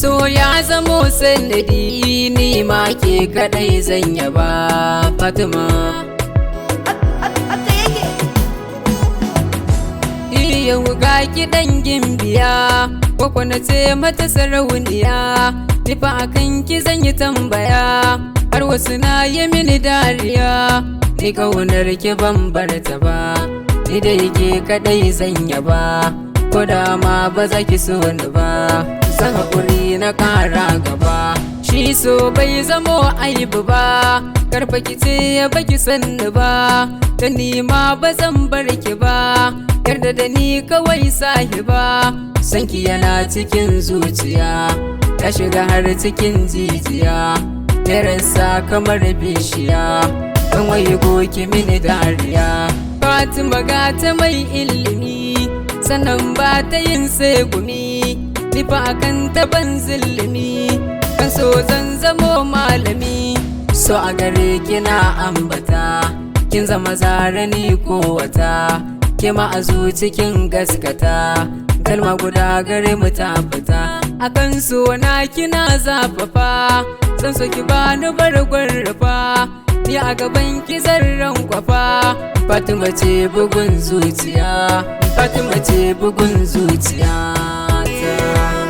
so ya zamo sanadi ni ma ke kadai zan yaba Fatima. Yau ga ki dangin biya ko na ce mata sarauniya, nifa akan ki zan yi tambaya har wasu na yi mini dariya. Ni kaunar ki ban bar ta ba, ni da yake kadai zan yaba, ko da ma ba za ki so ni ba, san hakuri na kara gaba. Shi so bai zamo aibu ba, karfa ki ce ya baki sanni ba, da ni ma ba zan bar ki ba, yarda da ni kawai sahiba. Sanki yana cikin zuciya, ya shiga har cikin jijiya, rasa kamar bishiya, kan waye goki mini dariya. Fatima gata mai ilimi, sannan ba ta yin segumi, nifa akan taban zillimi, kan so zan zamo malami. So a gare kina ambata, kin zama zara ni ko wata, ke ma a cikin gaskata, kalma guda gare mu ta fita. Akan so na kina zafafa, san so ki bani bargwar rufa, ni a gaban ki zarran kwafa. Fatima ce bugun zuciya, Fatima ce bugun zuciya ta.